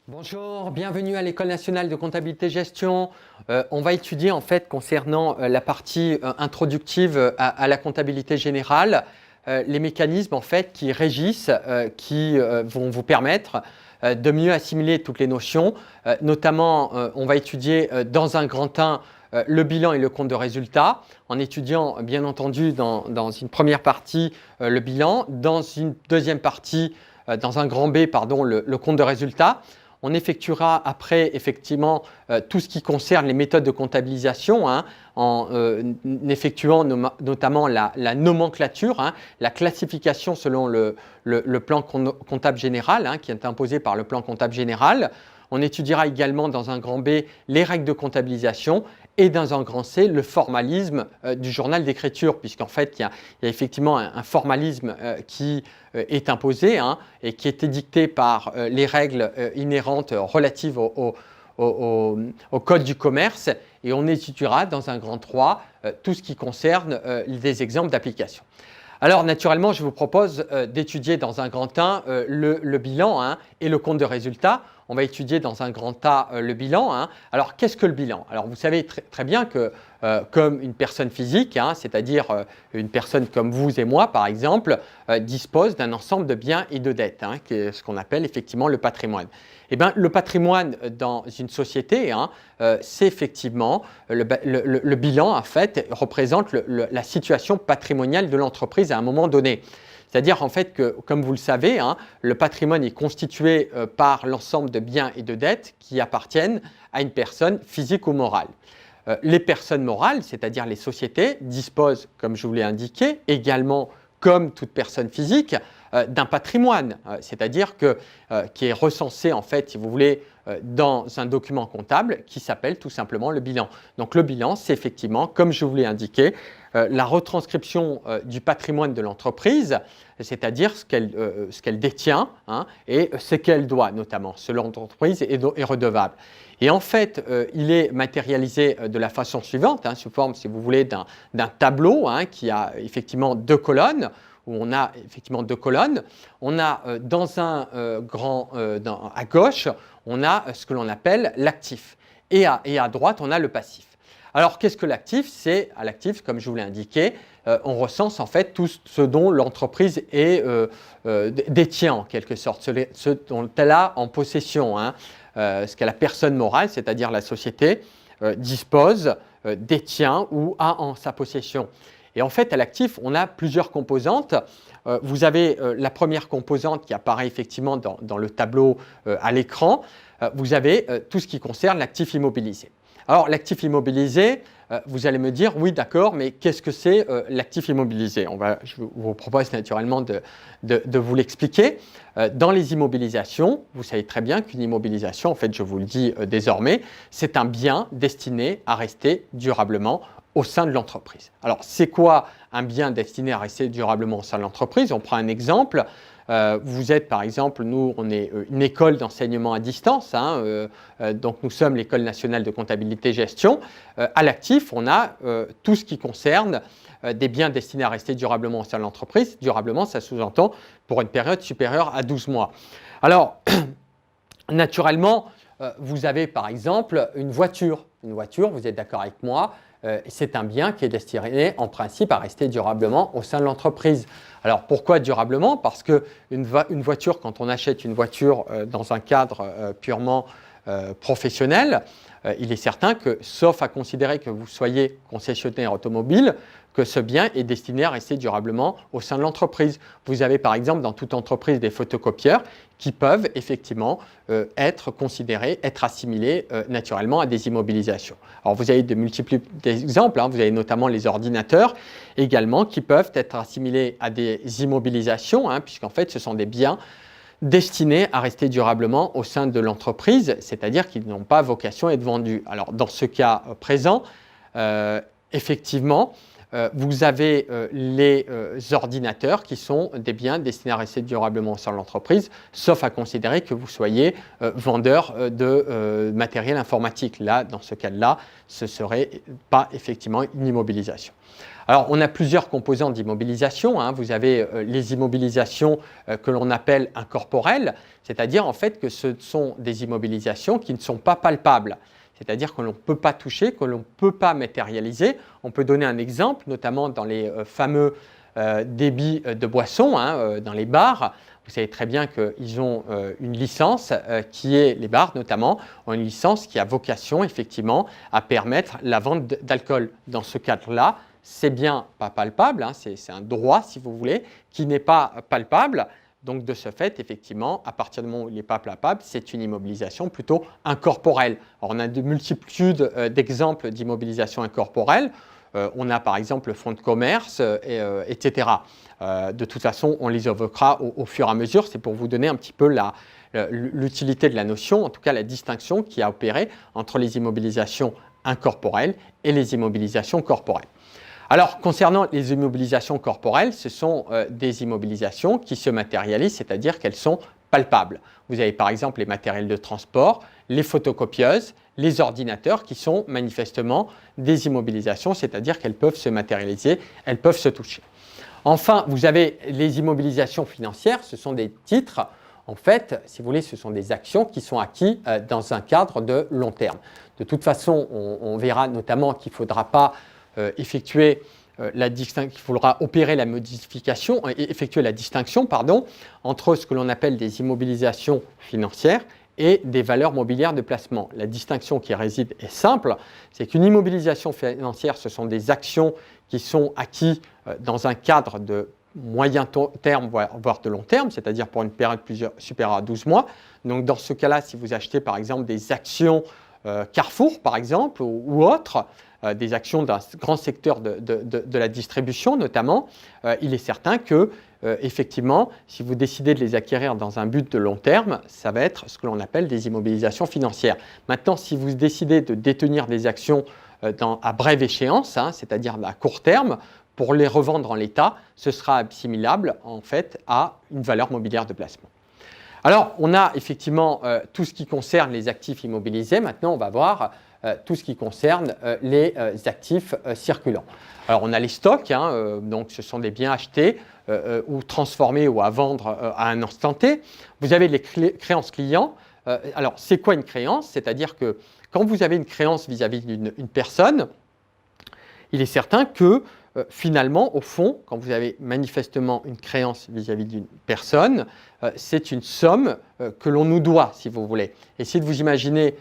Bonjour, bienvenue à l'École nationale de comptabilité gestion. On va étudier en fait concernant la partie introductive à la comptabilité générale, les mécanismes en fait qui régissent, qui vont vous permettre de mieux assimiler toutes les notions. Notamment, on va étudier dans un grand 1 le bilan et le compte de résultat, en étudiant bien entendu dans une première partie le bilan, dans une deuxième partie, dans un grand B, pardon, le compte de résultat. On effectuera après effectivement tout ce qui concerne les méthodes de comptabilisation, en effectuant notamment la nomenclature, la classification selon le plan comptable général, qui est imposé par le plan comptable général. On étudiera également dans un grand B les règles de comptabilisation et dans un grand C le formalisme du journal d'écriture, puisqu'en fait il y a effectivement un formalisme qui est imposé et qui est édicté par les règles inhérentes relatives au code du commerce, et on étudiera dans un grand 3 tout ce qui concerne des exemples d'application. Alors naturellement, je vous propose d'étudier dans un grand 1 le bilan et le compte de résultat. On va étudier dans un grand A le bilan. Alors qu'est-ce que le bilan? Alors vous savez très bien que comme une personne physique, c'est-à-dire une personne comme vous et moi par exemple, dispose d'un ensemble de biens et de dettes, qui est ce qu'on appelle effectivement le patrimoine. Eh bien, le patrimoine dans une société, c'est effectivement le bilan en fait représente la situation patrimoniale de l'entreprise à un moment donné. C'est-à-dire en fait que, comme vous le savez, le patrimoine est constitué par l'ensemble de biens et de dettes qui appartiennent à une personne physique ou morale. Les personnes morales, c'est-à-dire les sociétés, disposent, comme je vous l'ai indiqué, également, comme toute personne physique, d'un patrimoine, c'est-à-dire qui est recensé, en fait, si vous voulez, dans un document comptable qui s'appelle tout simplement le bilan. Donc le bilan, c'est effectivement, comme je vous l'ai indiqué, la retranscription du patrimoine de l'entreprise, c'est-à-dire ce qu'elle détient et ce qu'elle doit, notamment, ce dont l'entreprise est redevable. Et en fait, il est matérialisé de la façon suivante, sous forme, si vous voulez, d'un tableau qui a effectivement deux colonnes, où on a effectivement deux colonnes. On a dans un à gauche, on a ce que l'on appelle l'actif. Et à droite, on a le passif. Alors, qu'est-ce que l'actif? C'est, à l'actif, comme je vous l'ai indiqué, on recense en fait tout ce dont l'entreprise détient en quelque sorte, ce dont elle a en possession, ce que la personne morale, c'est-à-dire la société, dispose, détient ou a en sa possession. Et en fait, à l'actif, on a plusieurs composantes. Vous avez la première composante qui apparaît effectivement dans le tableau à l'écran. Vous avez tout ce qui concerne l'actif immobilisé. Alors, l'actif immobilisé, vous allez me dire, oui, d'accord, mais qu'est-ce que c'est l'actif immobilisé? Je vous propose naturellement de vous l'expliquer. Dans les immobilisations, vous savez très bien qu'une immobilisation, en fait, je vous le dis désormais, c'est un bien destiné à rester durablement au sein de l'entreprise. Alors, c'est quoi un bien destiné à rester durablement au sein de l'entreprise? On prend un exemple. Vous êtes, par exemple, nous, on est une école d'enseignement à distance, donc nous sommes l'École nationale de comptabilité gestion. À l'actif, on a tout ce qui concerne des biens destinés à rester durablement au sein de l'entreprise. Durablement, ça sous-entend pour une période supérieure à 12 mois. Alors, naturellement, vous avez, par exemple, une voiture. Une voiture, vous êtes d'accord avec moi, c'est un bien qui est destiné en principe à rester durablement au sein de l'entreprise. Alors pourquoi durablement? Parce qu'une voiture, quand on achète une voiture dans un cadre purement professionnel, il est certain que, sauf à considérer que vous soyez concessionnaire automobile, que ce bien est destiné à rester durablement au sein de l'entreprise. Vous avez par exemple dans toute entreprise des photocopieurs qui peuvent effectivement être considérés, être assimilés naturellement à des immobilisations. Alors vous avez de multiples exemples, vous avez notamment les ordinateurs également qui peuvent être assimilés à des immobilisations, puisqu'en fait ce sont des biens destinés à rester durablement au sein de l'entreprise, c'est-à-dire qu'ils n'ont pas vocation à être vendus. Alors dans ce cas présent, effectivement, vous avez les ordinateurs qui sont des biens destinés à rester durablement au sein de l'entreprise, sauf à considérer que vous soyez vendeur de matériel informatique. Là, dans ce cas-là, ce ne serait pas effectivement une immobilisation. Alors, on a plusieurs composants d'immobilisation. Vous avez les immobilisations que l'on appelle incorporelles, c'est-à-dire en fait que ce sont des immobilisations qui ne sont pas palpables, c'est-à-dire que l'on ne peut pas toucher, que l'on ne peut pas matérialiser. On peut donner un exemple, notamment dans les fameux débits de boissons, dans les bars. Vous savez très bien qu'ils ont une licence qui est, les bars notamment, ont une licence qui a vocation effectivement à permettre la vente d'alcool. Dans ce cadre-là, c'est bien pas palpable, c'est un droit si vous voulez, qui n'est pas palpable. Donc de ce fait, effectivement, à partir du moment où il n'est pas palpable, c'est une immobilisation plutôt incorporelle. Alors, on a de multitudes d'exemples d'immobilisation incorporelle. On a par exemple le fonds de commerce, etc. De toute façon, on les évoquera au fur et à mesure. C'est pour vous donner un petit peu l'utilité de la notion, en tout cas la distinction qui a opéré entre les immobilisations incorporelles et les immobilisations corporelles. Alors, concernant les immobilisations corporelles, ce sont des immobilisations qui se matérialisent, c'est-à-dire qu'elles sont palpables. Vous avez par exemple les matériels de transport, les photocopieuses, les ordinateurs qui sont manifestement des immobilisations, c'est-à-dire qu'elles peuvent se matérialiser, elles peuvent se toucher. Enfin, vous avez les immobilisations financières, ce sont des titres. En fait, si vous voulez, ce sont des actions qui sont acquises dans un cadre de long terme. De toute façon, on verra notamment qu'il ne faudra pas effectuer il faudra opérer la modification, effectuer la distinction entre ce que l'on appelle des immobilisations financières et des valeurs mobilières de placement. La distinction qui réside est simple, c'est qu'une immobilisation financière, ce sont des actions qui sont acquises dans un cadre de moyen terme, voire de long terme, c'est-à-dire pour une période supérieure à 12 mois. Donc dans ce cas-là, si vous achetez par exemple des actions Carrefour, par exemple, ou autres, des actions d'un grand secteur de la distribution notamment, il est certain que, effectivement, si vous décidez de les acquérir dans un but de long terme, ça va être ce que l'on appelle des immobilisations financières. Maintenant, si vous décidez de détenir des actions à brève échéance, c'est-à-dire à court terme, pour les revendre en l'état, ce sera assimilable en fait à une valeur mobilière de placement. Alors, on a effectivement tout ce qui concerne les actifs immobilisés. Maintenant, on va voir tout ce qui concerne les actifs circulants. Alors, on a les stocks, donc ce sont des biens achetés ou transformés ou à vendre à un instant T. Vous avez les créances clients. Alors, c'est quoi une créance? C'est-à-dire que quand vous avez une créance vis-à-vis d'une personne, il est certain que finalement, au fond, quand vous avez manifestement une créance vis-à-vis d'une personne, c'est une somme que l'on nous doit, si vous voulez. Et si vous imaginez,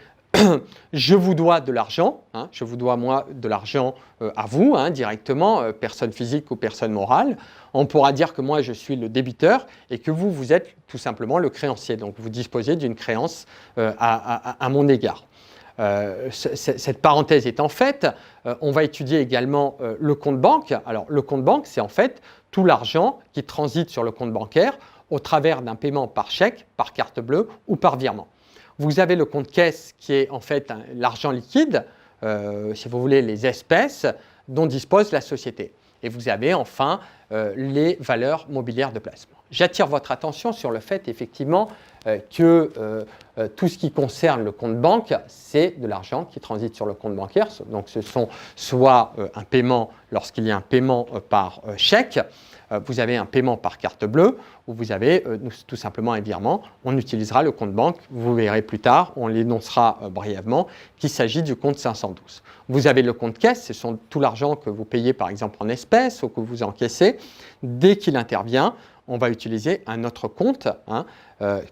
je vous dois de l'argent, je vous dois moi de l'argent à vous, directement, personne physique ou personne morale, on pourra dire que moi je suis le débiteur et que vous êtes tout simplement le créancier. Donc vous disposez d'une créance à mon égard. Cette parenthèse étant faite, on va étudier également le compte banque. Alors, le compte banque, c'est en fait tout l'argent qui transite sur le compte bancaire au travers d'un paiement par chèque, par carte bleue ou par virement. Vous avez le compte caisse qui est en fait l'argent liquide, si vous voulez, les espèces dont dispose la société. Et vous avez enfin les valeurs mobilières de placement. J'attire votre attention sur le fait effectivement que tout ce qui concerne le compte banque, c'est de l'argent qui transite sur le compte bancaire. Donc ce sont soit un paiement lorsqu'il y a un paiement par chèque, vous avez un paiement par carte bleue, ou vous avez tout simplement un virement. On utilisera le compte banque, vous verrez plus tard, on l'énoncera brièvement, qu'il s'agit du compte 512. Vous avez le compte caisse, ce sont tout l'argent que vous payez par exemple en espèces ou que vous encaissez. Dès qu'il intervient, on va utiliser un autre compte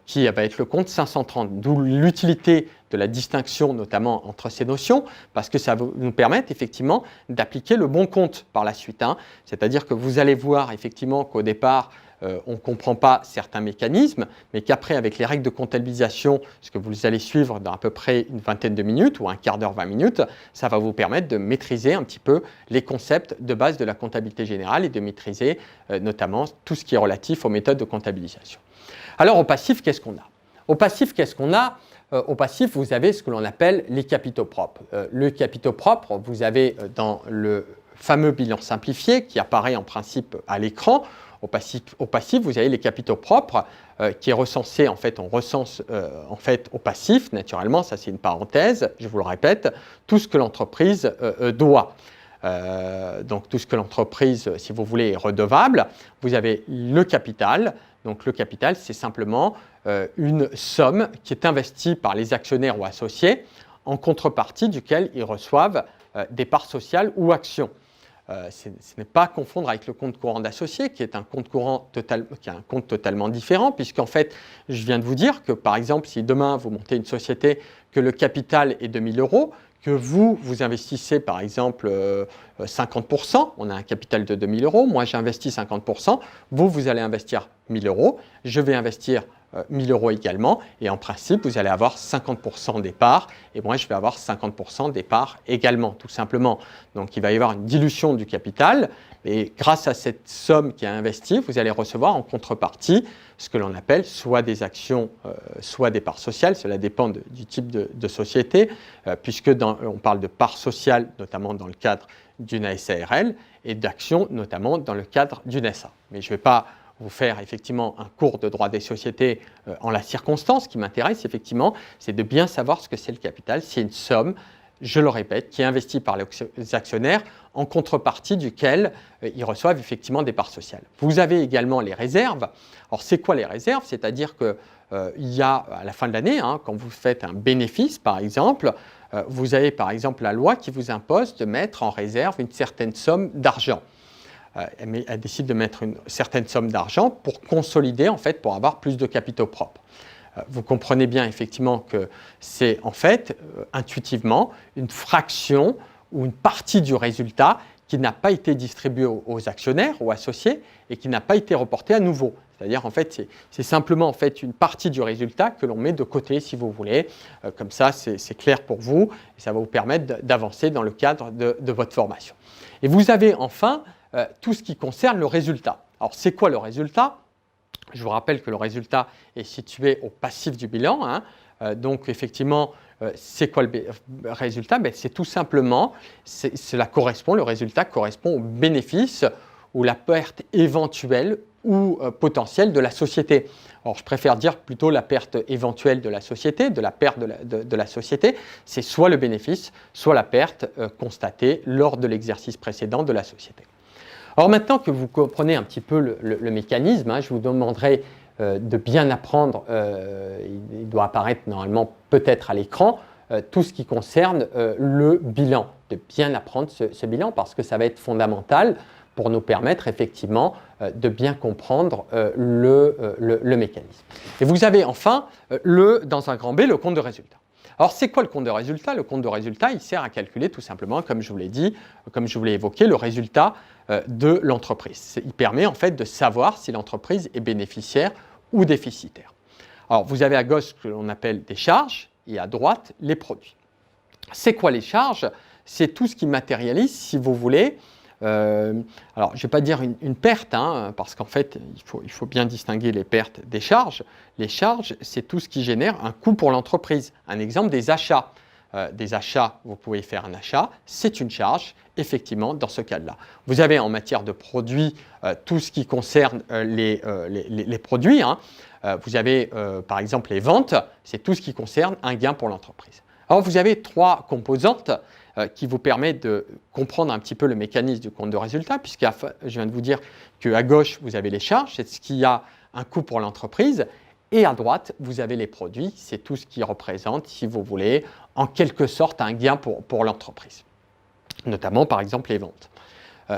qui va être le compte 530, d'où l'utilité de la distinction notamment entre ces notions, parce que ça va nous permettre effectivement d'appliquer le bon compte par la suite. C'est-à-dire que vous allez voir effectivement qu'au départ, on ne comprend pas certains mécanismes, mais qu'après, avec les règles de comptabilisation, ce que vous allez suivre dans à peu près une vingtaine de minutes ou un quart d'heure, 20 minutes, ça va vous permettre de maîtriser un petit peu les concepts de base de la comptabilité générale et de maîtriser notamment tout ce qui est relatif aux méthodes de comptabilisation. Alors, au passif, qu'est-ce qu'on a? Au passif, qu'est-ce qu'on a? Au passif, vous avez ce que l'on appelle les capitaux propres. Le capitaux propre, vous avez dans le fameux bilan simplifié qui apparaît en principe à l'écran. Au passif, vous avez les capitaux propres qui est recensé, en fait, on recense en fait au passif, naturellement, ça c'est une parenthèse, je vous le répète, tout ce que l'entreprise doit. donc tout ce que l'entreprise, si vous voulez, est redevable. Vous avez le capital. Donc le capital, c'est simplement une somme qui est investie par les actionnaires ou associés en contrepartie duquel ils reçoivent des parts sociales ou actions. Ce n'est pas à confondre avec le compte courant d'associé, qui est un compte qui est un compte totalement différent, puisqu'en fait, je viens de vous dire que, par exemple, si demain vous montez une société, que le capital est de 1 000 €, que vous investissez, par exemple, 50%, on a un capital de 2 000 €, moi j'investis 50%, vous allez investir 1 000 €, je vais investir 1 000 € également, et en principe, vous allez avoir 50% des parts, et moi, je vais avoir 50% des parts également, tout simplement. Donc, il va y avoir une dilution du capital, et grâce à cette somme qui est investie, vous allez recevoir en contrepartie ce que l'on appelle soit des actions, soit des parts sociales, cela dépend du type de société, puisque on parle de parts sociales, notamment dans le cadre d'une ASARL, et d'actions, notamment dans le cadre d'une SA. Mais je ne vais pas vous faire effectivement un cours de droit des sociétés en la circonstance. Ce qui m'intéresse effectivement, c'est de bien savoir ce que c'est le capital. C'est une somme, je le répète, qui est investie par les actionnaires en contrepartie duquel ils reçoivent effectivement des parts sociales. Vous avez également les réserves. Alors c'est quoi les réserves? C'est-à-dire qu'il y a à la fin de l'année, quand vous faites un bénéfice par exemple, vous avez par exemple la loi qui vous impose de mettre en réserve une certaine somme d'argent. Elle décide de mettre une certaine somme d'argent pour consolider, en fait, pour avoir plus de capitaux propres. Vous comprenez bien, effectivement, que c'est, en fait, intuitivement, une fraction ou une partie du résultat qui n'a pas été distribuée aux actionnaires, aux associés, et qui n'a pas été reportée à nouveau. C'est-à-dire, en fait, c'est simplement en fait, une partie du résultat que l'on met de côté, si vous voulez. Comme ça, c'est clair pour vous, et ça va vous permettre d'avancer dans le cadre de votre formation. Et vous avez enfin tout ce qui concerne le résultat. Alors, c'est quoi le résultat? Je vous rappelle que le résultat est situé au passif du bilan. Donc, effectivement, c'est quoi le résultat? C'est tout simplement, le résultat correspond au bénéfice ou la perte éventuelle ou potentielle de la société. Alors, je préfère dire plutôt la perte éventuelle de la société, de la perte de la société. C'est soit le bénéfice, soit la perte constatée lors de l'exercice précédent de la société. Alors maintenant que vous comprenez un petit peu le mécanisme, je vous demanderai de bien apprendre, il doit apparaître normalement peut-être à l'écran, tout ce qui concerne le bilan, de bien apprendre ce bilan parce que ça va être fondamental pour nous permettre effectivement de bien comprendre le mécanisme. Et vous avez enfin, dans un grand B, le compte de résultat. Alors, c'est quoi le compte de résultat? Le compte de résultat, il sert à calculer tout simplement, comme je vous l'ai dit, comme je vous l'ai évoqué, le résultat de l'entreprise. Il permet en fait de savoir si l'entreprise est bénéficiaire ou déficitaire. Alors, vous avez à gauche ce que l'on appelle des charges et à droite les produits. C'est quoi les charges? C'est tout ce qui matérialise, si vous voulez. Alors, je ne vais pas dire une perte, parce qu'en fait, il faut bien distinguer les pertes des charges. Les charges, c'est tout ce qui génère un coût pour l'entreprise. Un exemple, des achats. Des achats, vous pouvez faire un achat, c'est une charge, effectivement, dans ce cas-là. Vous avez en matière de produits tout ce qui concerne les produits. Vous avez, par exemple, les ventes, c'est tout ce qui concerne un gain pour l'entreprise. Alors, vous avez trois composantes qui vous permettent de comprendre un petit peu le mécanisme du compte de résultat, puisque je viens de vous dire qu'à gauche, vous avez les charges, c'est ce qui a un coût pour l'entreprise, et à droite, vous avez les produits, c'est tout ce qui représente, si vous voulez, en quelque sorte un gain pour l'entreprise, notamment par exemple les ventes.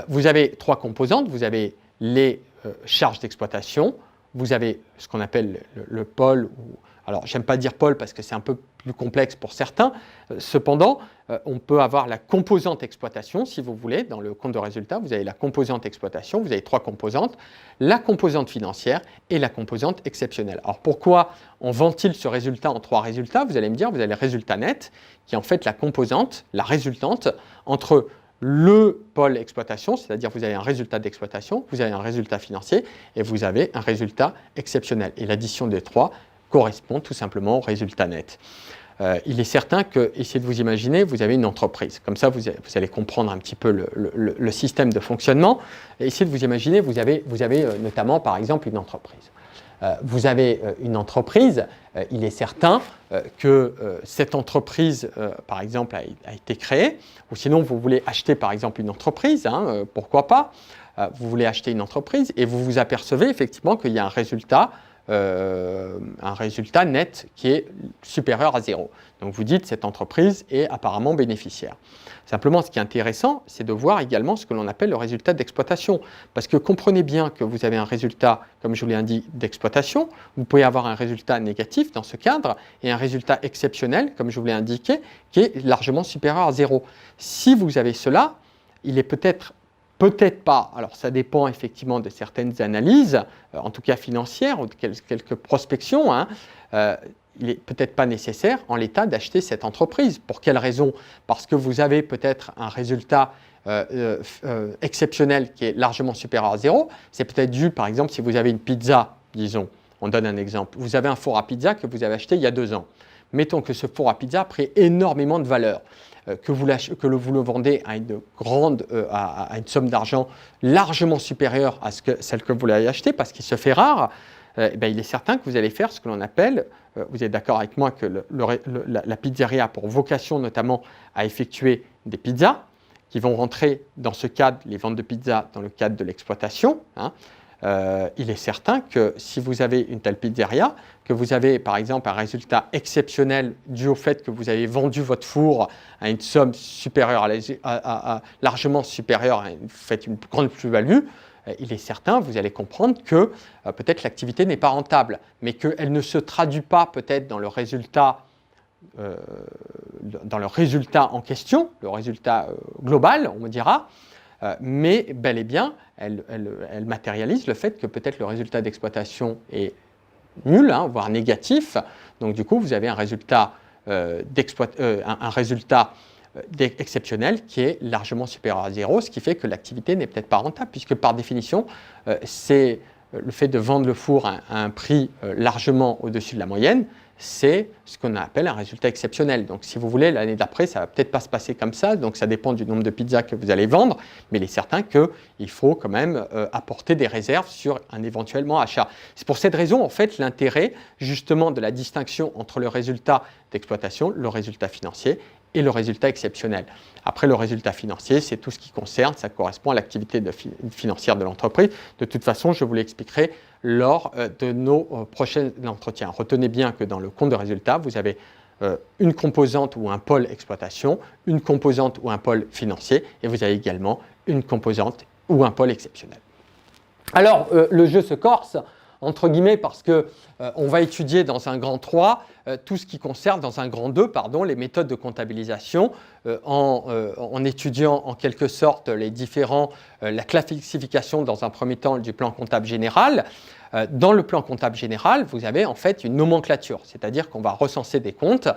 Vous avez trois composantes, vous avez les charges d'exploitation, vous avez ce qu'on appelle le pôle, alors j'aime pas dire pôle parce que c'est un peu plus complexe pour certains, cependant on peut avoir la composante exploitation si vous voulez, dans le compte de résultat, vous avez la composante exploitation, vous avez trois composantes, la composante financière et la composante exceptionnelle. Alors pourquoi on ventile ce résultat en trois résultats? Vous allez me dire, vous avez le résultat net qui est en fait la composante, la résultante entre le pôle exploitation, c'est-à-dire vous avez un résultat d'exploitation, vous avez un résultat financier et vous avez un résultat exceptionnel. Et l'addition des trois correspond tout simplement au résultat net. Il est certain que, essayez de vous imaginer, vous avez une entreprise. Comme ça, vous allez comprendre un petit peu le système de fonctionnement. Et essayez de vous imaginer, vous avez notamment, par exemple, une entreprise. vous avez une entreprise, il est certain que cette entreprise, par exemple, a été créée, ou sinon vous voulez acheter par exemple une entreprise, pourquoi pas, vous voulez acheter une entreprise et vous vous apercevez effectivement qu'il y a un résultat net qui est supérieur à 0. Donc vous dites cette entreprise est apparemment bénéficiaire. Simplement, ce qui est intéressant, c'est de voir également ce que l'on appelle le résultat d'exploitation. Parce que comprenez bien que vous avez un résultat, comme je vous l'ai dit, d'exploitation. Vous pouvez avoir un résultat négatif dans ce cadre et un résultat exceptionnel, comme je vous l'ai indiqué, qui est largement supérieur à 0. Si vous avez cela, il est peut-être pas, alors ça dépend effectivement de certaines analyses, en tout cas financières, ou de quelques prospections, il n'est peut-être pas nécessaire en l'état d'acheter cette entreprise. Pour quelle raison? Parce que vous avez peut-être un résultat exceptionnel qui est largement supérieur à 0. C'est peut-être dû, par exemple, si vous avez une pizza, disons, on donne un exemple, vous avez un four à pizza que vous avez acheté il y a 2 ans. Mettons que ce four à pizza a pris énormément de valeur. Que vous le vendez à une somme d'argent largement supérieure à celle que vous l'avez achetée parce qu'il se fait rare, il est certain que vous allez faire ce que l'on appelle, vous êtes d'accord avec moi que la pizzeria a pour vocation notamment à effectuer des pizzas qui vont rentrer dans ce cadre, les ventes de pizzas dans le cadre de l'exploitation. Il est certain que si vous avez une telle pizzeria, que vous avez par exemple un résultat exceptionnel dû au fait que vous avez vendu votre four à une somme supérieure, largement supérieure, vous faites une grande plus-value, il est certain, vous allez comprendre que peut-être l'activité n'est pas rentable, mais qu'elle ne se traduit pas peut-être dans le résultat en question, le résultat global, on me dira, mais bel et bien, elle matérialise le fait que peut-être le résultat d'exploitation est nul, voire négatif. Donc du coup, vous avez un résultat, exceptionnel qui est largement supérieur à 0, ce qui fait que l'activité n'est peut-être pas rentable, puisque par définition, c'est le fait de vendre le four à un prix largement au-dessus de la moyenne, c'est ce qu'on appelle un résultat exceptionnel. Donc si vous voulez, l'année d'après, ça ne va peut-être pas se passer comme ça, donc ça dépend du nombre de pizzas que vous allez vendre, mais il est certain qu'il faut quand même apporter des réserves sur un éventuellement achat. C'est pour cette raison, en fait, l'intérêt justement de la distinction entre le résultat d'exploitation, le résultat financier et le résultat exceptionnel. Après, le résultat financier, c'est tout ce qui concerne, ça correspond à l'activité financière de l'entreprise. De toute façon, je vous l'expliquerai lors de nos prochains entretiens. Retenez bien que dans le compte de résultat, vous avez une composante ou un pôle exploitation, une composante ou un pôle financier, et vous avez également une composante ou un pôle exceptionnel. Alors, le jeu se corse, entre guillemets, parce qu'on va étudier dans un grand 3 tout ce qui concerne, dans un grand 2, les méthodes de comptabilisation en étudiant en quelque sorte la classification dans un premier temps du plan comptable général. Dans le plan comptable général, vous avez en fait une nomenclature, c'est-à-dire qu'on va recenser des comptes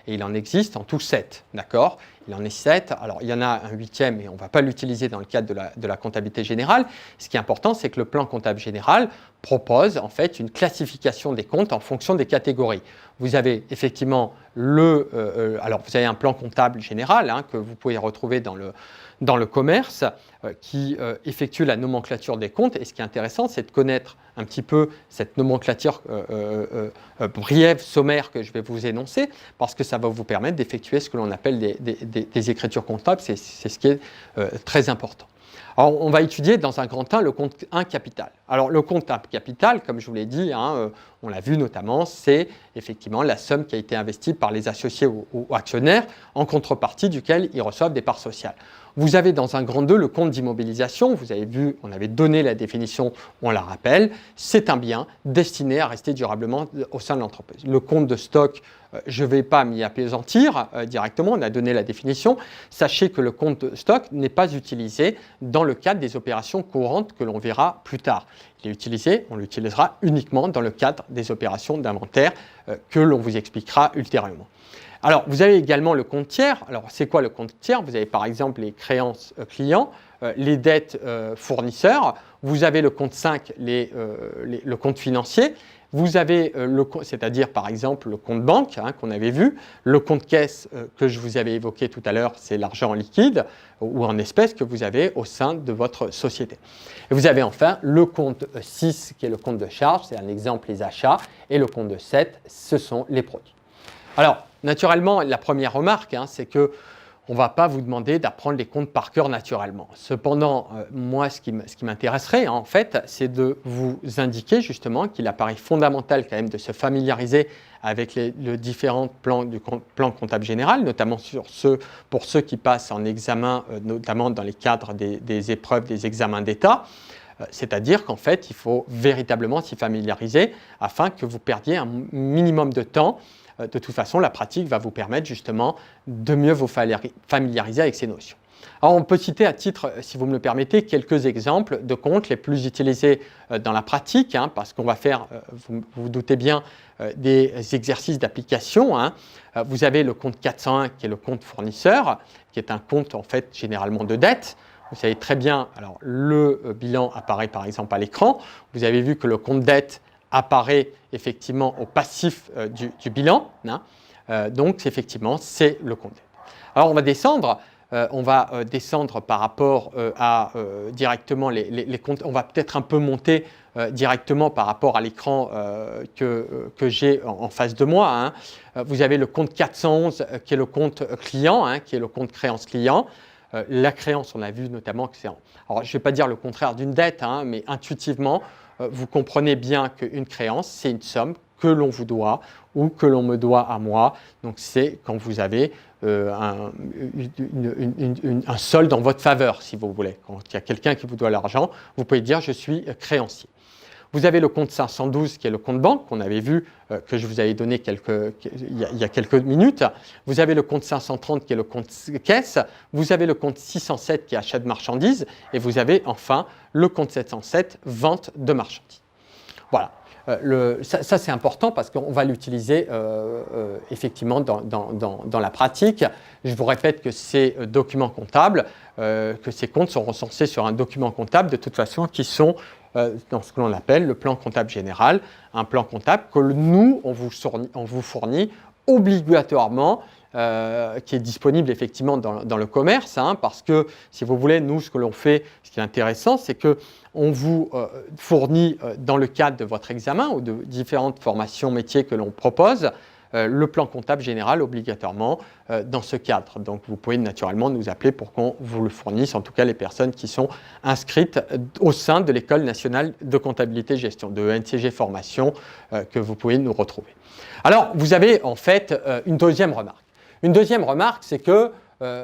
et il en existe en tout 7, d'accord? Il en est 7, alors il y en a un 8e et on ne va pas l'utiliser dans le cadre de la comptabilité générale. Ce qui est important, c'est que le plan comptable général propose en fait une classification des comptes en fonction des catégories. Vous avez effectivement alors vous avez un plan comptable général que vous pouvez retrouver dans le commerce qui effectue la nomenclature des comptes. Et ce qui est intéressant, c'est de connaître un petit peu cette nomenclature briève, sommaire que je vais vous énoncer, parce que ça va vous permettre d'effectuer ce que l'on appelle des écritures comptables. C'est ce qui est très important. Alors, on va étudier dans un grand 1 le compte 1 capital. Alors, le compte 1 capital, comme je vous l'ai dit, on l'a vu notamment, c'est effectivement la somme qui a été investie par les associés ou actionnaires en contrepartie duquel ils reçoivent des parts sociales. Vous avez dans un grand 2 le compte d'immobilisation. Vous avez vu, on avait donné la définition, on la rappelle. C'est un bien destiné à rester durablement au sein de l'entreprise. Le compte de stock, je ne vais pas m'y appesantir directement, on a donné la définition. Sachez que le compte de stock n'est pas utilisé dans le cadre des opérations courantes que l'on verra plus tard. Il est utilisé, on l'utilisera uniquement dans le cadre des opérations d'inventaire que l'on vous expliquera ultérieurement. Alors, vous avez également le compte tiers. Alors, c'est quoi le compte tiers? Vous avez par exemple les créances clients, les dettes fournisseurs, Vous avez le compte 5, le compte financier. Vous avez c'est-à-dire par exemple le compte banque qu'on avait vu, le compte caisse que je vous avais évoqué tout à l'heure, c'est l'argent en liquide ou en espèces que vous avez au sein de votre société. Et vous avez enfin le compte 6 qui est le compte de charge, c'est un exemple les achats, et le compte de 7, ce sont les produits. Alors naturellement, la première remarque, c'est que on ne va pas vous demander d'apprendre les comptes par cœur naturellement. Cependant, moi, ce qui m'intéresserait, en fait, c'est de vous indiquer justement qu'il apparaît fondamental quand même de se familiariser avec les différents plans du plan comptable général, notamment pour ceux qui passent en examen, notamment dans les cadres des épreuves des examens d'État. C'est-à-dire qu'en fait, il faut véritablement s'y familiariser afin que vous perdiez un minimum de temps. De toute façon, la pratique va vous permettre justement de mieux vous familiariser avec ces notions. Alors, on peut citer à titre, si vous me le permettez, quelques exemples de comptes les plus utilisés dans la pratique, parce qu'on va faire, vous vous doutez bien, des exercices d'application. Vous avez le compte 401 qui est le compte fournisseur, qui est un compte en fait généralement de dette. Vous savez très bien, alors le bilan apparaît par exemple à l'écran. Vous avez vu que le compte dette apparaît effectivement au passif du bilan. Donc, effectivement, c'est le compte dette. Alors, on va descendre. Par rapport à directement les comptes. On va peut-être un peu monter directement par rapport à l'écran que j'ai en face de moi. Vous avez le compte 411 qui est le compte client, qui est le compte créance client. La créance, on a vu notamment que c'est... Alors, je ne vais pas dire le contraire d'une dette, mais intuitivement, vous comprenez bien qu'une créance, c'est une somme que l'on vous doit ou que l'on me doit à moi. Donc, c'est quand vous avez un solde en votre faveur, si vous voulez. Quand il y a quelqu'un qui vous doit l'argent, vous pouvez dire « je suis créancier ». Vous avez le compte 512 qui est le compte banque, qu'on avait vu, que je vous avais donné il y a quelques minutes. Vous avez le compte 530 qui est le compte caisse. Vous avez le compte 607 qui est achat de marchandises. Et vous avez enfin le compte 707, vente de marchandises. Voilà. Ça c'est important parce qu'on va l'utiliser effectivement dans la pratique. Je vous répète que ces documents comptables, que ces comptes sont recensés sur un document comptable de toute façon qui sont dans ce que l'on appelle le plan comptable général, un plan comptable que nous, on vous fournit obligatoirement, qui est disponible effectivement dans le commerce, parce que, si vous voulez, nous, ce que l'on fait, ce qui est intéressant, c'est qu'on vous fournit, dans le cadre de votre examen ou de différentes formations métiers que l'on propose, le plan comptable général obligatoirement dans ce cadre. Donc, vous pouvez naturellement nous appeler pour qu'on vous le fournisse, en tout cas les personnes qui sont inscrites au sein de l'École nationale de comptabilité et gestion, de ENCG Formation, que vous pouvez nous retrouver. Alors, vous avez en fait une deuxième remarque. Une deuxième remarque, c'est qu'il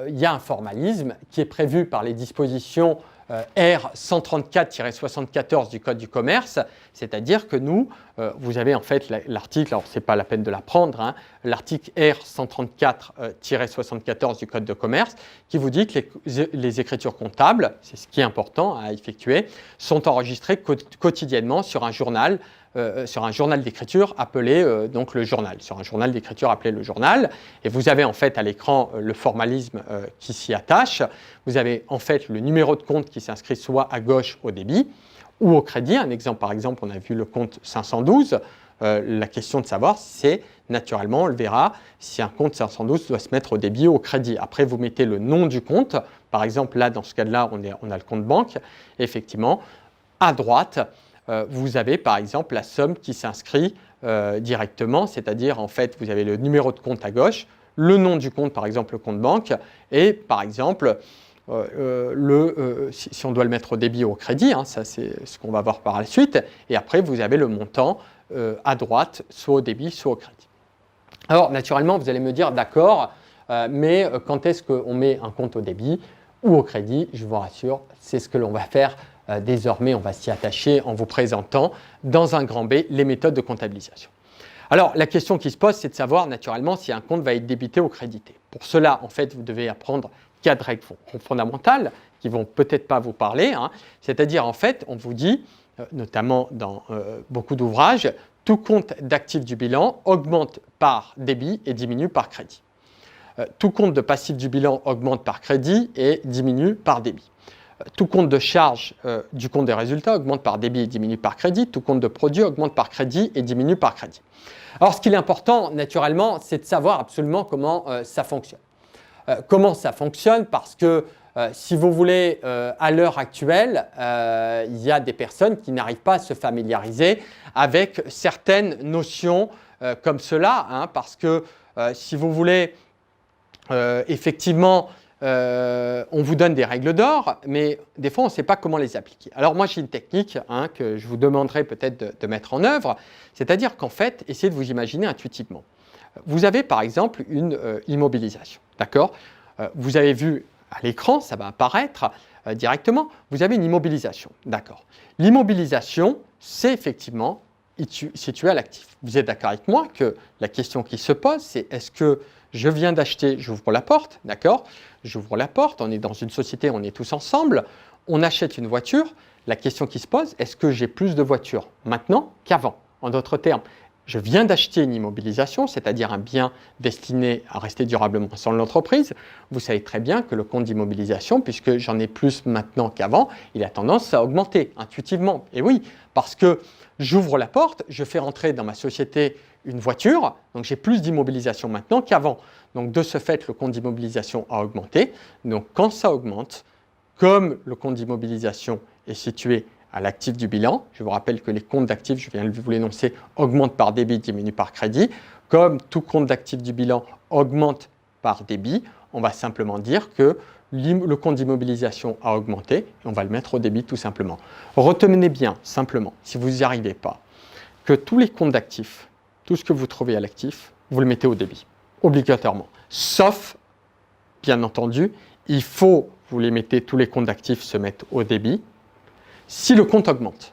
y a un formalisme qui est prévu par les dispositions R 134-74 du Code du commerce, c'est-à-dire que nous, vous avez en fait l'article, alors ce n'est pas la peine de l'apprendre, l'article R 134-74 du Code de commerce, qui vous dit que les écritures comptables, c'est ce qui est important à effectuer, sont enregistrées quotidiennement sur un journal d'écriture appelé donc le journal, sur un journal d'écriture appelé le journal. Et vous avez en fait à l'écran le formalisme qui s'y attache. Vous avez en fait le numéro de compte qui s'inscrit soit à gauche au débit ou au crédit. Un exemple, par exemple, on a vu le compte 512. La question de savoir, c'est naturellement, on le verra, si un compte 512 doit se mettre au débit ou au crédit. Après, vous mettez le nom du compte. Par exemple, là, dans ce cas-là, on a le compte banque. Effectivement, à droite, vous avez par exemple la somme qui s'inscrit directement, c'est-à-dire en fait vous avez le numéro de compte à gauche, le nom du compte par exemple le compte banque et par exemple si on doit le mettre au débit ou au crédit, ça c'est ce qu'on va voir par la suite, et après vous avez le montant à droite, soit au débit, soit au crédit. Alors naturellement vous allez me dire d'accord, mais quand est-ce qu'on met un compte au débit ou au crédit? Je vous rassure, c'est ce que l'on va faire. Désormais, on va s'y attacher en vous présentant dans un grand B les méthodes de comptabilisation. Alors, la question qui se pose, c'est de savoir naturellement si un compte va être débité ou crédité. Pour cela, en fait, vous devez apprendre 4 règles fondamentales qui ne vont peut-être pas vous parler. C'est-à-dire, en fait, on vous dit, notamment dans beaucoup d'ouvrages, tout compte d'actifs du bilan augmente par débit et diminue par crédit. Tout compte de passifs du bilan augmente par crédit et diminue par débit. tout compte de charge du compte des résultats augmente par débit et diminue par crédit, tout compte de produit augmente par crédit et diminue par crédit. Alors, ce qui est important, naturellement, c'est de savoir absolument comment ça fonctionne. Comment ça fonctionne? Parce que si vous voulez, à l'heure actuelle, il y a des personnes qui n'arrivent pas à se familiariser avec certaines notions comme cela, hein, parce que si vous voulez, effectivement, on vous donne des règles d'or, mais des fois, on ne sait pas comment les appliquer. Alors moi, j'ai une technique que je vous demanderai peut-être de mettre en œuvre, c'est-à-dire qu'en fait, essayez de vous imaginer intuitivement. Vous avez par exemple une immobilisation, d'accord? Vous avez vu à l'écran, ça va apparaître directement, vous avez une immobilisation, d'accord? L'immobilisation, c'est effectivement situé à l'actif. Vous êtes d'accord avec moi que la question qui se pose, c'est est-ce que je viens d'acheter, j'ouvre la porte, d'accord? J'ouvre la porte, on est dans une société, on est tous ensemble, on achète une voiture. La question qui se pose, est-ce que j'ai plus de voitures maintenant qu'avant? En d'autres termes, je viens d'acheter une immobilisation, c'est-à-dire un bien destiné à rester durablement sans l'entreprise. Vous savez très bien que le compte d'immobilisation, puisque j'en ai plus maintenant qu'avant, il a tendance à augmenter intuitivement. Et oui, parce que j'ouvre la porte, je fais rentrer dans ma société une voiture, donc j'ai plus d'immobilisation maintenant qu'avant. Donc de ce fait, le compte d'immobilisation a augmenté. Donc quand ça augmente, comme le compte d'immobilisation est situé à l'actif du bilan, je vous rappelle que les comptes d'actifs, je viens de vous l'énoncer, augmentent par débit, diminuent par crédit. Comme tout compte d'actifs du bilan augmente par débit, on va simplement dire que le compte d'immobilisation a augmenté et on va le mettre au débit tout simplement. Retenez bien, simplement, si vous n'y arrivez pas, que tous les comptes d'actifs, tout ce que vous trouvez à l'actif, vous le mettez au débit, obligatoirement. Sauf, bien entendu, il faut, vous les mettez, tous les comptes d'actifs se mettent au débit, si le compte augmente.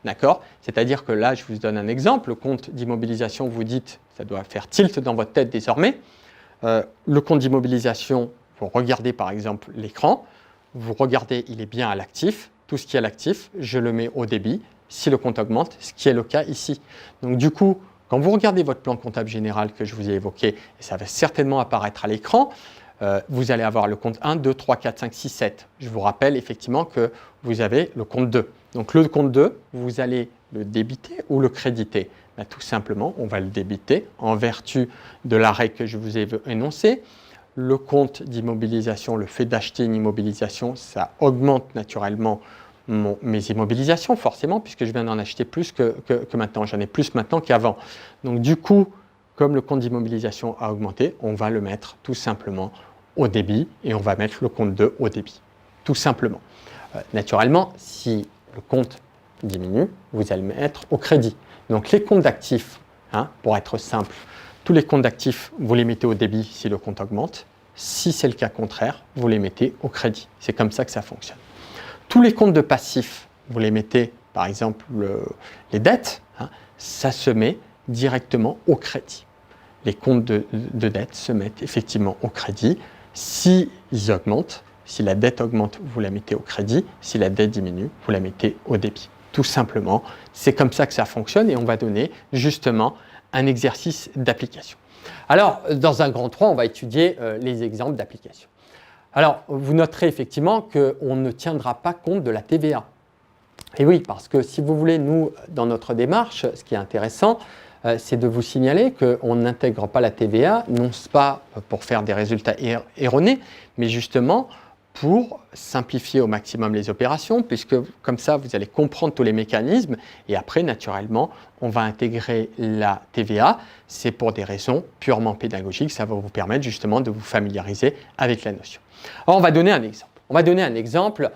D'accord? C'est-à-dire que là, je vous donne un exemple, le compte d'immobilisation, vous dites, ça doit faire tilt dans votre tête désormais. Le compte d'immobilisation, vous regardez par exemple l'écran, vous regardez, il est bien à l'actif, tout ce qui est à l'actif, je le mets au débit, si le compte augmente, ce qui est le cas ici. Donc du coup, quand vous regardez votre plan comptable général que je vous ai évoqué, et ça va certainement apparaître à l'écran, vous allez avoir le compte 1, 2, 3, 4, 5, 6, 7. Je vous rappelle effectivement que vous avez le compte 2. Donc le compte 2, vous allez le débiter ou le créditer? Ben, tout simplement, on va le débiter en vertu de l'arrêt que je vous ai énoncé. Le compte d'immobilisation, le fait d'acheter une immobilisation, ça augmente naturellement mes immobilisations, forcément, puisque je viens d'en acheter plus que maintenant. J'en ai plus maintenant qu'avant. Donc du coup, comme le compte d'immobilisation a augmenté, on va le mettre tout simplement au débit et on va mettre le compte 2 au débit, tout simplement. Naturellement, si le compte diminue, vous allez le mettre au crédit. Donc les comptes d'actifs, pour être simple, tous les comptes d'actifs, vous les mettez au débit si le compte augmente. Si c'est le cas contraire, vous les mettez au crédit. C'est comme ça que ça fonctionne. Tous les comptes de passifs, vous les mettez, par exemple, les dettes, ça se met directement au crédit. Les comptes de dette se mettent effectivement au crédit. Si ils augmentent, si la dette augmente, vous la mettez au crédit. Si la dette diminue, vous la mettez au débit. Tout simplement, c'est comme ça que ça fonctionne et on va donner justement un exercice d'application. Alors, dans un grand 3, on va étudier les exemples d'application. Alors, vous noterez effectivement qu'on ne tiendra pas compte de la TVA. Et oui, parce que si vous voulez, nous, dans notre démarche, ce qui est intéressant, c'est de vous signaler qu'on n'intègre pas la TVA, non pas pour faire des résultats erronés, mais justement pour simplifier au maximum les opérations, puisque comme ça, vous allez comprendre tous les mécanismes et après, naturellement, on va intégrer la TVA. C'est pour des raisons purement pédagogiques, ça va vous permettre justement de vous familiariser avec la notion. Alors, on va donner un exemple. On va donner un exemple.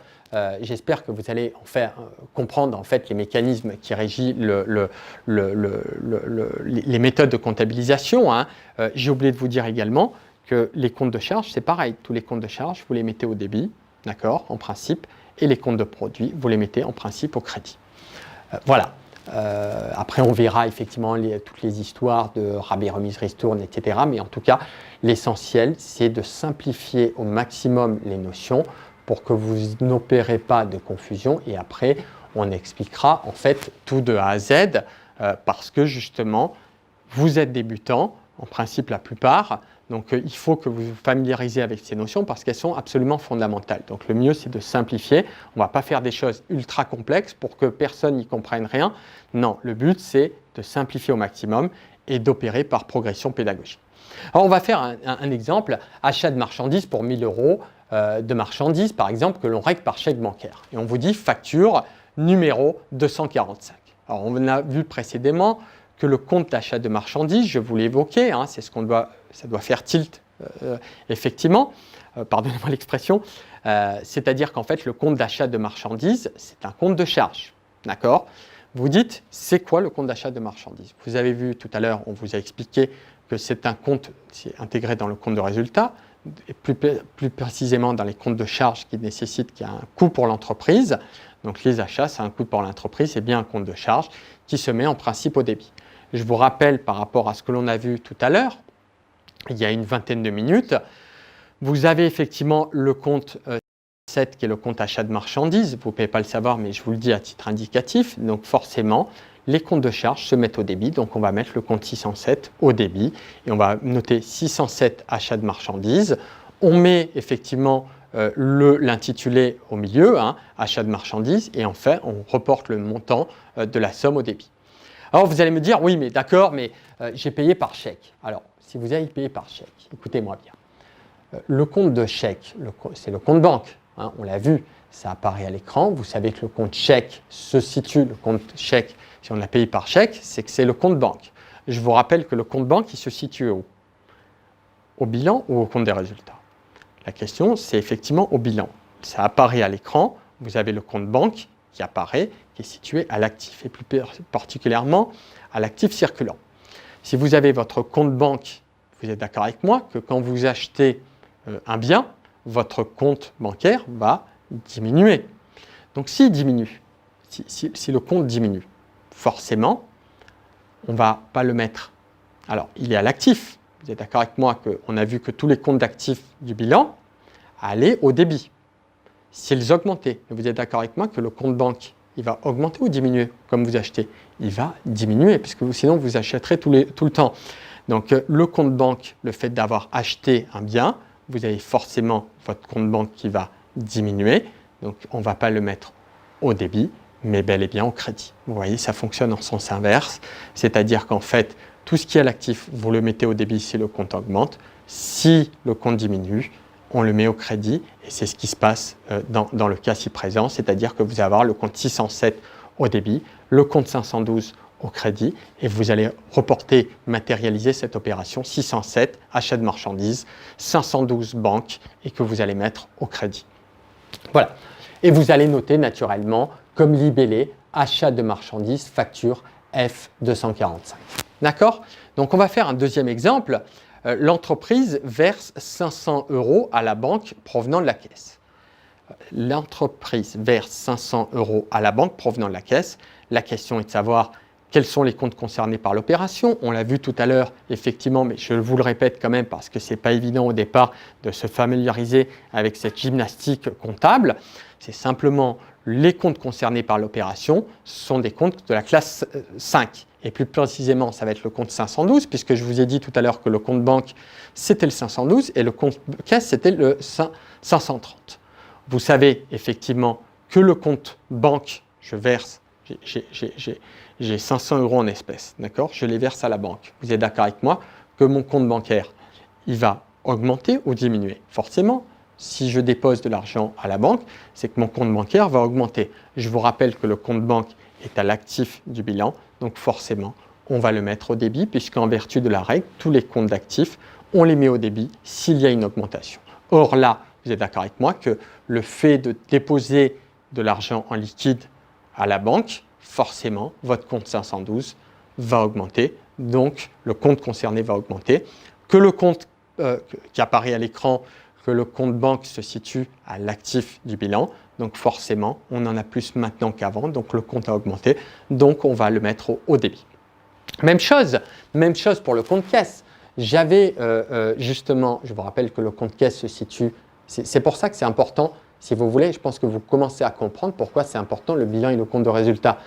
J'espère que vous allez en faire comprendre en fait les mécanismes qui régissent les méthodes de comptabilisation. J'ai oublié de vous dire également que les comptes de charge, c'est pareil. Tous les comptes de charge, vous les mettez au débit, d'accord, en principe, et les comptes de produits, vous les mettez en principe au crédit. Voilà. Après, on verra effectivement toutes les histoires de rabais, remises, ristournes, etc. Mais en tout cas, l'essentiel, c'est de simplifier au maximum les notions pour que vous n'opérez pas de confusion. Et après, on expliquera en fait tout de A à Z parce que justement, vous êtes débutant, en principe la plupart, Donc, il faut que vous vous familiarisez avec ces notions parce qu'elles sont absolument fondamentales. Donc, le mieux, c'est de simplifier. On ne va pas faire des choses ultra complexes pour que personne n'y comprenne rien. Non, le but, c'est de simplifier au maximum et d'opérer par progression pédagogique. Alors, on va faire un exemple, achat de marchandises pour 1 000 € de marchandises, par exemple, que l'on règle par chèque bancaire. Et on vous dit facture numéro 245. Alors, on a vu précédemment que le compte d'achat de marchandises, je vous l'ai évoqué, hein, c'est ce qu'on doit, ça doit faire tilt, effectivement, pardonnez-moi l'expression, c'est-à-dire qu'en fait, le compte d'achat de marchandises, c'est un compte de charge, d'accord? Vous dites, c'est quoi le compte d'achat de marchandises? Vous avez vu tout à l'heure, on vous a expliqué que c'est un compte qui est intégré dans le compte de résultat, et plus précisément dans les comptes de charge qui nécessitent qu'il y a un coût pour l'entreprise. Donc les achats, c'est un coût pour l'entreprise, c'est bien un compte de charge qui se met en principe au débit. Je vous rappelle par rapport à ce que l'on a vu tout à l'heure, il y a une vingtaine de minutes, vous avez effectivement le compte 7 qui est le compte achat de marchandises. Vous ne pouvez pas le savoir, mais je vous le dis à titre indicatif. Donc forcément, les comptes de charge se mettent au débit. Donc on va mettre le compte 607 au débit et on va noter 607 achats de marchandises. On met effectivement l'intitulé au milieu, hein, achat de marchandises, et enfin on reporte le montant de la somme au débit. Alors vous allez me dire, oui mais d'accord, mais j'ai payé par chèque. Alors si vous avez payé par chèque, écoutez-moi bien. Le compte de chèque, c'est le compte banque, hein, on l'a vu, ça apparaît à l'écran. Vous savez que le compte chèque se situe, le compte chèque, si on a payé par chèque, c'est que c'est le compte banque. Je vous rappelle que le compte banque, il se situe où? Au bilan ou au compte des résultats? La question, c'est effectivement au bilan. Ça apparaît à l'écran, vous avez le compte banque qui apparaît, qui est situé à l'actif, et plus particulièrement à l'actif circulant. Si vous avez votre compte banque, vous êtes d'accord avec moi que quand vous achetez un bien, votre compte bancaire va diminuer. Donc s'il diminue, si le compte diminue, forcément, on ne va pas le mettre. Alors, il est à l'actif. Vous êtes d'accord avec moi qu'on a vu que tous les comptes d'actifs du bilan allaient au débit. S'ils augmentaient, vous êtes d'accord avec moi que le compte banque, il va augmenter ou diminuer comme vous achetez? Il va diminuer, puisque sinon vous achèterez tout le temps. Donc le compte banque, le fait d'avoir acheté un bien, vous avez forcément votre compte banque qui va diminuer. Donc on ne va pas le mettre au débit, mais bel et bien au crédit. Vous voyez, ça fonctionne en sens inverse. C'est-à-dire qu'en fait, tout ce qui est à l'actif, vous le mettez au débit si le compte augmente. Si le compte diminue, on le met au crédit. Et c'est ce qui se passe dans le cas ci présent. C'est-à-dire que vous allez avoir le compte 607 au débit, le compte 512 au crédit, et vous allez reporter, matérialiser cette opération 607, achat de marchandises, 512 banque, et que vous allez mettre au crédit. Voilà. Et vous allez noter naturellement comme libellé achat de marchandises, facture F245. D'accord? Donc on va faire un deuxième exemple. L'entreprise verse 500 € à la banque provenant de la caisse. L'entreprise verse 500 € à la banque provenant de la caisse. La question est de savoir quels sont les comptes concernés par l'opération. On l'a vu tout à l'heure, effectivement, mais je vous le répète quand même parce que ce n'est pas évident au départ de se familiariser avec cette gymnastique comptable. C'est simplement les comptes concernés par l'opération sont des comptes de la classe 5. Et plus précisément, ça va être le compte 512, puisque je vous ai dit tout à l'heure que le compte banque, c'était le 512 et le compte caisse, c'était le 530. Vous savez effectivement que le compte banque, je verse, j'ai 500 € en espèces, d'accord? Je les verse à la banque. Vous êtes d'accord avec moi que mon compte bancaire, il va augmenter ou diminuer? Forcément, si je dépose de l'argent à la banque, c'est que mon compte bancaire va augmenter. Je vous rappelle que le compte banque est à l'actif du bilan, donc forcément, on va le mettre au débit, puisqu'en vertu de la règle, tous les comptes d'actifs, on les met au débit s'il y a une augmentation. Or là, vous êtes d'accord avec moi que le fait de déposer de l'argent en liquide à la banque, forcément, votre compte 512 va augmenter, donc le compte concerné va augmenter. Que le compte qui apparaît à l'écran, que le compte banque se situe à l'actif du bilan, donc forcément, on en a plus maintenant qu'avant, donc le compte a augmenté, donc on va le mettre au débit. Même chose pour le compte caisse. J'avais justement, je vous rappelle que le compte caisse se situe, c'est pour ça que c'est important si vous voulez, je pense que vous commencez à comprendre pourquoi c'est important le bilan et le compte de résultat,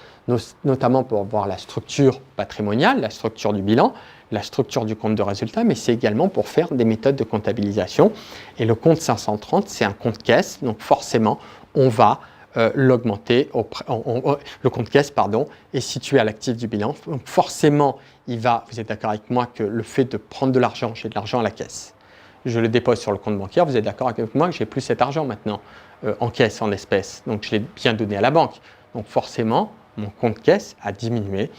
notamment pour voir la structure patrimoniale, la structure du bilan, la structure du compte de résultat, mais c'est également pour faire des méthodes de comptabilisation. Et le compte 530, c'est un compte caisse, donc forcément, on va l'augmenter. Le compte caisse, est situé à l'actif du bilan. Donc forcément, vous êtes d'accord avec moi que le fait de prendre de l'argent, j'ai de l'argent à la caisse, je le dépose sur le compte bancaire, vous êtes d'accord avec moi que je n'ai plus cet argent maintenant en caisse, en espèces. Donc je l'ai bien donné à la banque. Donc forcément, mon compte caisse a diminué.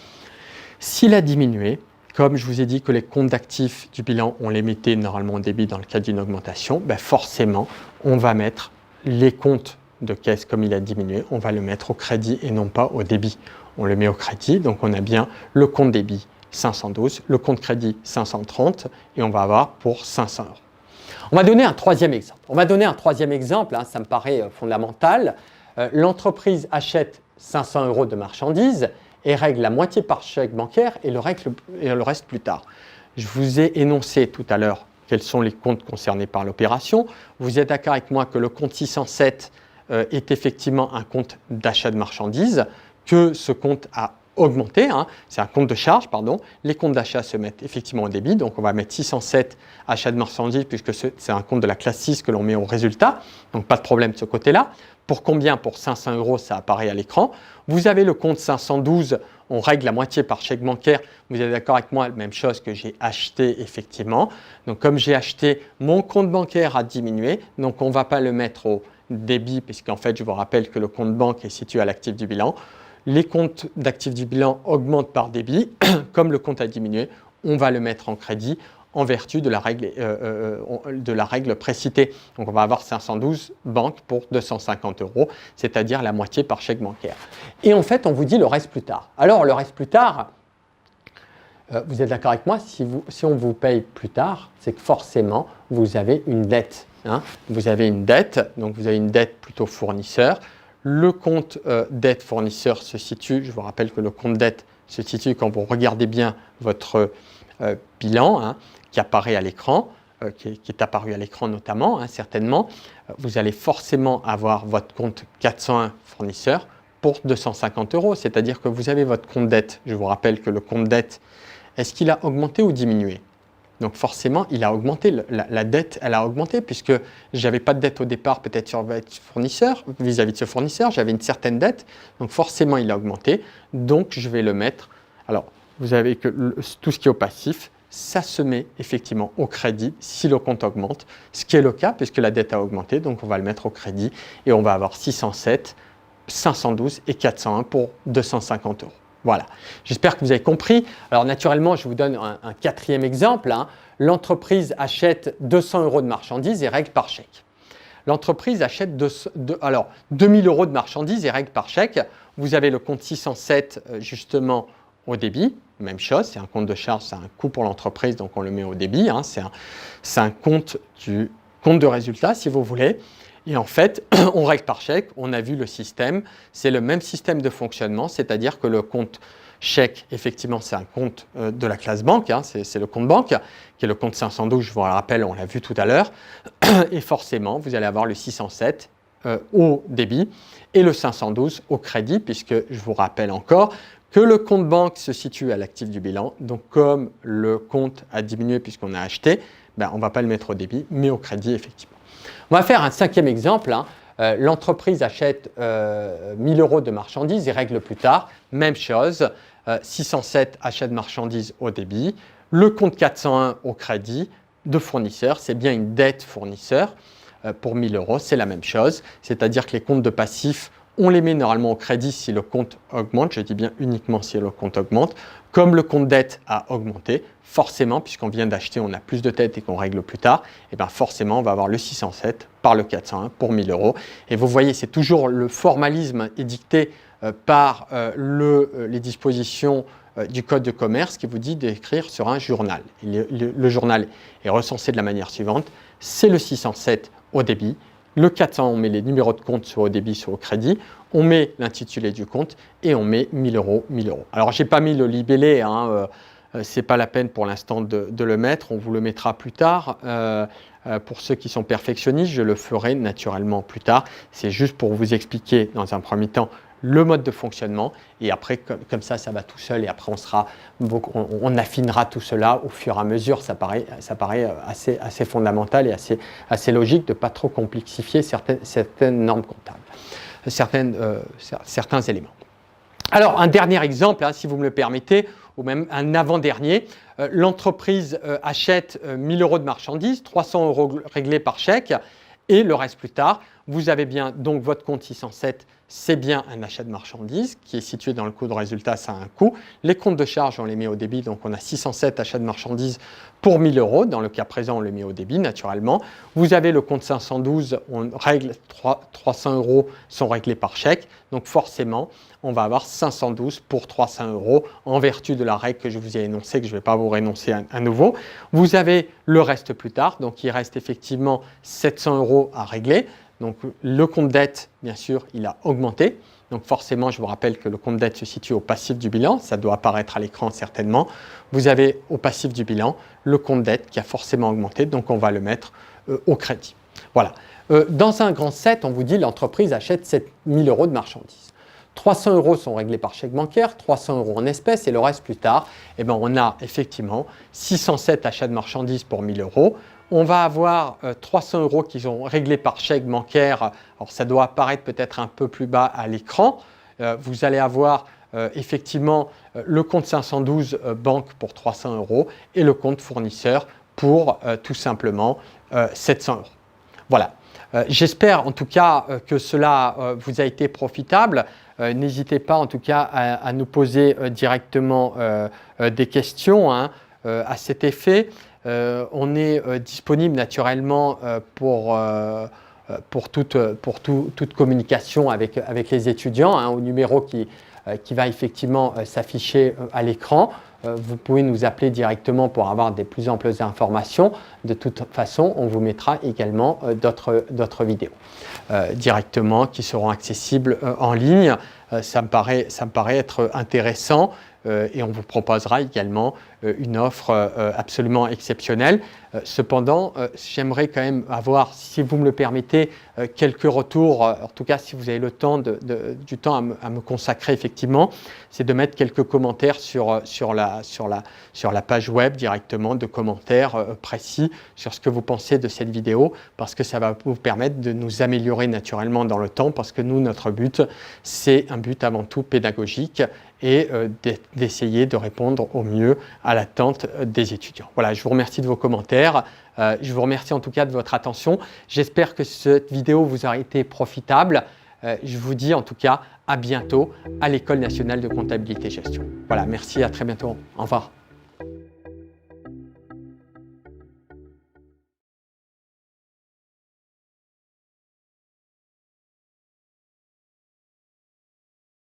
S'il a diminué, comme je vous ai dit que les comptes d'actifs du bilan, on les mettait normalement au débit dans le cas d'une augmentation, forcément, on va mettre les comptes de caisse comme il a diminué, on va le mettre au crédit et non pas au débit. On le met au crédit, donc on a bien le compte débit 512, le compte crédit 530 et on va avoir pour 500 €. On va donner un troisième exemple. Ça me paraît fondamental. L'entreprise achète 500 € de marchandises et règle la moitié par chèque bancaire et le reste plus tard. Je vous ai énoncé tout à l'heure quels sont les comptes concernés par l'opération. Vous êtes d'accord avec moi que le compte 607 est effectivement un compte d'achat de marchandises, que ce compte a augmenté, c'est un compte de charge, Les comptes d'achat se mettent effectivement au débit, donc on va mettre 607 achats de marchandises puisque c'est un compte de la classe 6 que l'on met au résultat, donc pas de problème de ce côté-là. Pour combien? Pour 500 €, ça apparaît à l'écran. Vous avez le compte 512, on règle la moitié par chèque bancaire. Vous êtes d'accord avec moi, même chose que j'ai acheté effectivement. Donc comme j'ai acheté, mon compte bancaire a diminué, donc on ne va pas le mettre au débit puisqu'en fait, je vous rappelle que le compte banque est situé à l'actif du bilan. Les comptes d'actifs du bilan augmentent par débit. Comme le compte a diminué, on va le mettre en crédit en vertu de la règle précitée. Donc on va avoir 512 banques pour 250 €, c'est-à-dire la moitié par chèque bancaire. Et en fait, on vous dit le reste plus tard. Alors le reste plus tard, vous êtes d'accord avec moi, si on vous paye plus tard, c'est que forcément, vous avez une dette. Vous avez une dette, donc vous avez une dette plutôt fournisseur. Le compte dette fournisseur se situe, je vous rappelle que le compte dette se situe quand vous regardez bien votre bilan qui apparaît à l'écran, qui est apparu à l'écran notamment, certainement. Vous allez forcément avoir votre compte 401 fournisseur pour 250 €, c'est-à-dire que vous avez votre compte dette. Je vous rappelle que le compte dette, est-ce qu'il a augmenté ou diminué? Donc forcément, il a augmenté, la dette, elle a augmenté puisque je n'avais pas de dette au départ peut-être sur votre fournisseur, vis-à-vis de ce fournisseur, j'avais une certaine dette, donc forcément il a augmenté, donc je vais le mettre. Alors, vous avez que tout ce qui est au passif, ça se met effectivement au crédit si le compte augmente, ce qui est le cas puisque la dette a augmenté, donc on va le mettre au crédit et on va avoir 607, 512 et 401 pour 250 €. Voilà, j'espère que vous avez compris. Alors naturellement, je vous donne un quatrième exemple. L'entreprise achète 200 € de marchandises et règle par chèque. L'entreprise achète 2000 € de marchandises et règle par chèque. Vous avez le compte 607 justement au débit. Même chose, c'est un compte de charge, c'est un coût pour l'entreprise, donc on le met au débit. C'est un compte de résultat, si vous voulez. Et en fait, on règle par chèque, on a vu le système, c'est le même système de fonctionnement, c'est-à-dire que le compte chèque, effectivement, c'est un compte de la classe banque, c'est le compte banque, qui est le compte 512, je vous le rappelle, on l'a vu tout à l'heure. Et forcément, vous allez avoir le 607 au débit et le 512 au crédit, puisque je vous rappelle encore que le compte banque se situe à l'actif du bilan. Donc, comme le compte a diminué puisqu'on a acheté, on ne va pas le mettre au débit, mais au crédit, effectivement. On va faire un cinquième exemple. L'entreprise achète 1000 € de marchandises et règle plus tard. Même chose, 607 achats de marchandises au débit, le compte 401 au crédit de fournisseur, c'est bien une dette fournisseur pour 1000 €, c'est la même chose. C'est-à-dire que les comptes de passifs, on les met normalement au crédit si le compte augmente, je dis bien uniquement si le compte augmente. Comme le compte dette a augmenté, forcément, puisqu'on vient d'acheter, on a plus de dette et qu'on règle plus tard, et bien forcément, on va avoir le 607 par le 401 pour 1000 €. Et vous voyez, c'est toujours le formalisme édicté par les dispositions du Code de commerce qui vous dit d'écrire sur un journal. Le journal est recensé de la manière suivante, c'est le 607 au débit, le 400, on met les numéros de compte soit au débit, soit au crédit. On met l'intitulé du compte et on met 1000 €, 1000 €. Alors, je n'ai pas mis le libellé ce n'est pas la peine pour l'instant de le mettre, on vous le mettra plus tard. Pour ceux qui sont perfectionnistes, je le ferai naturellement plus tard. C'est juste pour vous expliquer dans un premier temps le mode de fonctionnement et après comme ça va tout seul et après on affinera tout cela au fur et à mesure. Ça paraît assez fondamental et assez logique de ne pas trop complexifier certaines normes comptables, certains éléments. Alors un dernier exemple, si vous me le permettez, ou même un avant-dernier, l'entreprise achète 1 000 € de marchandises, 300 € réglés par chèque et le reste plus tard. Vous avez bien donc votre compte 607, c'est bien un achat de marchandises qui est situé dans le coût de résultat, ça a un coût. Les comptes de charge, on les met au débit, donc on a 607 achats de marchandises pour 1 000 €. Dans le cas présent, on les met au débit naturellement. Vous avez le compte 512, on règle 300 € sont réglés par chèque, donc forcément, on va avoir 512 pour 300 € en vertu de la règle que je vous ai énoncée, que je ne vais pas vous réénoncer à nouveau. Vous avez le reste plus tard, donc il reste effectivement 700 € à régler. Donc le compte dette, bien sûr, il a augmenté. Donc forcément, je vous rappelle que le compte dette se situe au passif du bilan. Ça doit apparaître à l'écran certainement. Vous avez au passif du bilan le compte dette qui a forcément augmenté. Donc on va le mettre au crédit. Voilà. Dans un grand 7, on vous dit l'entreprise achète 7 000 € de marchandises. 300 € sont réglés par chèque bancaire, 300 € en espèces et le reste plus tard. Eh bien, on a effectivement 607 achats de marchandises pour 1 000 €. On va avoir 300 € qui sont réglés par chèque bancaire. Alors, ça doit apparaître peut-être un peu plus bas à l'écran. Vous allez avoir effectivement le compte 512 banque pour 300 € et le compte fournisseur pour tout simplement 700 €. Voilà. J'espère en tout cas que cela vous a été profitable. N'hésitez pas en tout cas à nous poser directement des questions à cet effet. On est disponible naturellement pour toute communication avec les étudiants au numéro qui va effectivement s'afficher à l'écran. Vous pouvez nous appeler directement pour avoir des plus amples informations. De toute façon, on vous mettra également d'autres vidéos directement qui seront accessibles en ligne. Ça me paraît être intéressant. Et on vous proposera également une offre absolument exceptionnelle. Cependant, j'aimerais quand même avoir, si vous me le permettez, quelques retours, en tout cas si vous avez le temps du temps à me consacrer effectivement, c'est de mettre quelques commentaires sur la page web directement, de commentaires précis sur ce que vous pensez de cette vidéo, parce que ça va vous permettre de nous améliorer naturellement dans le temps, parce que nous, notre but, c'est un but avant tout pédagogique et d'essayer de répondre au mieux à l'attente des étudiants. Voilà, je vous remercie de vos commentaires. Je vous remercie en tout cas de votre attention. J'espère que cette vidéo vous aura été profitable. Je vous dis en tout cas à bientôt à l'École nationale de comptabilité gestion. Voilà, merci, à très bientôt. Au revoir.